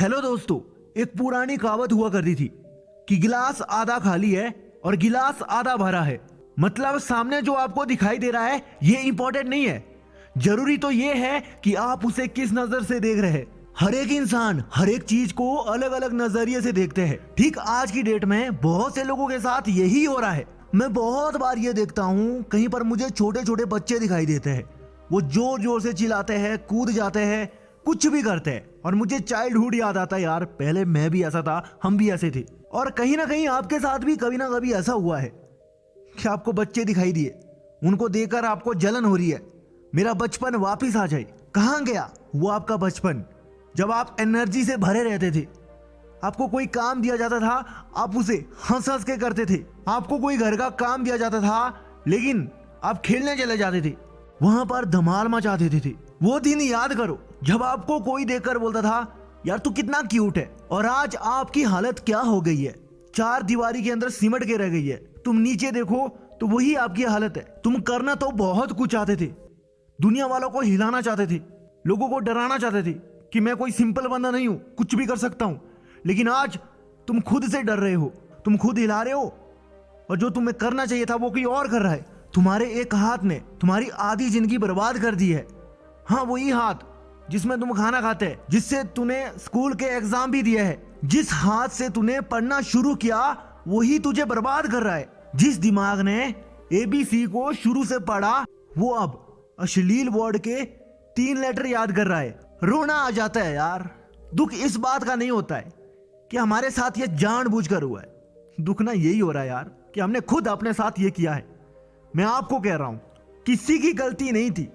Hello दोस्तों, एक पुरानी कहावत हुआ करती थी कि गिलास आधा खाली है और गिलास आधा भरा है। मतलब सामने जो आपको दिखाई दे रहा है ये इंपॉर्टेंट नहीं है, जरूरी तो ये है कि आप उसे किस नजर से देख रहे हैं। हर एक इंसान हर एक चीज को अलग अलग नजरिए से देखते हैं। ठीक आज की डेट में बहुत से लोगों के साथ यही हो रहा है। मैं बहुत बार ये देखता हूँ, कहीं पर मुझे छोटे छोटे बच्चे दिखाई देते हैं, वो जोर जोर से चिल्लाते हैं, कूद जाते हैं, कुछ भी करते हैं और मुझे चाइल्डहुड याद आता है। यार पहले मैं भी ऐसा था, हम भी ऐसे थे। और कहीं ना कहीं आपके साथ भी कभी ना कभी ऐसा हुआ है कि आपको बच्चे दिखाई दिए, उनको देखकर आपको जलन हो रही है, मेरा बचपन वापिस आ जाए। कहाँ गया वो आपका बचपन जब आप एनर्जी से भरे रहते थे? आपको कोई काम दिया जाता था, आप उसे हंस हंस के करते थे। आपको कोई घर का काम दिया जाता था लेकिन आप खेलने चले जाते थे, वहां पर धमाल मचा देते थे। वो दिन याद करो जब आपको कोई देखकर बोलता था यार तू कितना क्यूट है, और आज आपकी हालत क्या हो गई है, चार दीवारी के अंदर सिमट के रह गई है। तुम नीचे देखो तो वही आपकी हालत है। तुम करना तो बहुत कुछ चाहते थे, दुनिया वालों को हिलाना चाहते थे, लोगों को डराना चाहते थे कि मैं कोई सिंपल बंदा नहीं हूं, कुछ भी कर सकता हूं। लेकिन आज तुम खुद से डर रहे हो, तुम खुद हिला रहे हो, और जो तुम्हें करना चाहिए था वो कोई और कर रहा है। तुम्हारे एक हाथ ने तुम्हारी आधी जिंदगी बर्बाद कर दी है। हाँ, वही हाथ जिसमें तुम खाना खाते हैं, जिससे तूने स्कूल के एग्जाम भी दिए हैं, जिस हाथ से तूने पढ़ना शुरू किया वही तुझे बर्बाद कर रहा है। जिस दिमाग ने ABC को शुरू से पढ़ा वो अब अश्लील वर्ड के 3 लेटर याद कर रहा है। रोना आ जाता है यार। दुख इस बात का नहीं होता है कि हमारे साथ ये जानबूझकर हुआ है, दुख ना यही हो रहा है यार कि हमने खुद अपने साथ ये किया है। मैं आपको कह रहा हूं किसी की गलती नहीं थी,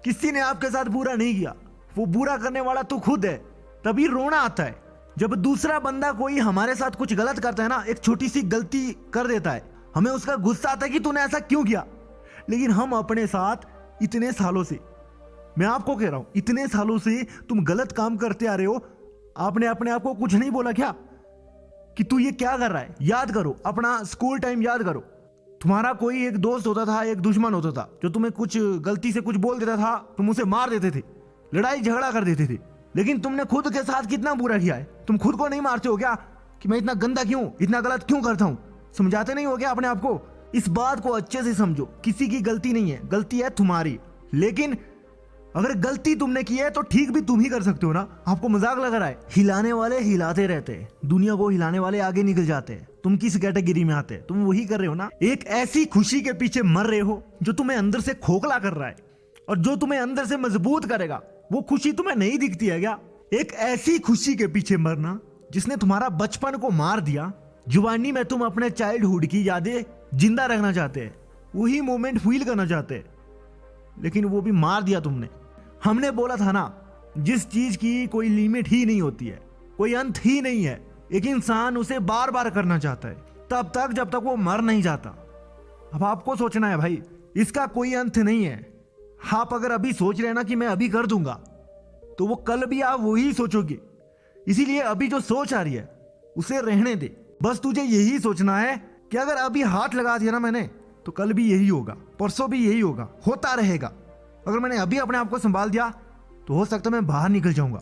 किसी ने आपके साथ बुरा नहीं किया, वो बुरा करने वाला तो खुद है। तभी रोना आता है जब दूसरा बंदा कोई हमारे साथ कुछ गलत करता है ना, एक छोटी सी गलती कर देता है, हमें उसका गुस्सा आता है कि तूने ऐसा क्यों किया। लेकिन हम अपने साथ इतने सालों से, मैं आपको कह रहा हूं इतने सालों से तुम गलत काम करते आ रहे हो, आपने अपने आप को कुछ नहीं बोला क्या कि तू ये क्या कर रहा है? याद करो अपना स्कूल टाइम, याद करो तुम्हारा कोई एक दोस्त होता था, एक दुश्मन होता था, जो तुम्हें कुछ गलती से कुछ बोल देता था, तुम उसे मार देते थे, लड़ाई झगड़ा कर देते थे। लेकिन तुमने खुद के साथ कितना बुरा किया है। तुम खुद को नहीं मारते हो क्या कि मैं इतना गंदा क्यों, इतना गलत क्यों करता हूं? समझाते नहीं हो क्या अपने आप को? इस बात को अच्छे से समझो, किसी की गलती नहीं है, गलती है तुम्हारी। लेकिन अगर गलती तुमने की है तो ठीक भी तुम ही कर सकते हो ना। आपको मजाक लग रहा है? हिलाने वाले हिलाते रहते हैं, दुनिया को हिलाने वाले आगे निकल जाते हैं। तुम किस कैटेगरी में आते हैं? तुम वही कर रहे हो ना। एक ऐसी खुशी के पीछे मर रहे हो जो तुम्हें अंदर से खोखला कर रहा है, और जो तुम्हें अंदर से मजबूत करेगा वो खुशी तुम्हें नहीं दिखती है क्या? एक ऐसी खुशी के पीछे मरना जिसने तुम्हारा बचपन को मार दिया। जुवानी में तुम अपने चाइल्डहुड की यादें जिंदा रखना चाहते हैं, वही मोमेंट फील करना चाहते हैं, लेकिन वो भी मार दिया तुमने। हमने बोला था ना, जिस चीज की कोई लिमिट ही नहीं होती है, कोई अंत ही नहीं है, एक इंसान उसे बार बार करना चाहता है तब तक जब तक वो मर नहीं जाता। अब आपको सोचना है भाई, इसका कोई अंत नहीं है। आप अगर अभी सोच रहे हैं ना कि मैं अभी कर दूंगा, तो वो कल भी आप वही सोचोगे। इसीलिए अभी जो सोच आ रही है उसे रहने दे। बस तुझे यही सोचना है कि अगर अभी हाथ लगा दिया ना मैंने, तो कल भी यही होगा, परसों भी यही होगा, होता रहेगा। अगर मैंने अभी अपने आप को संभाल दिया तो हो सकता है मैं बाहर निकल जाऊंगा।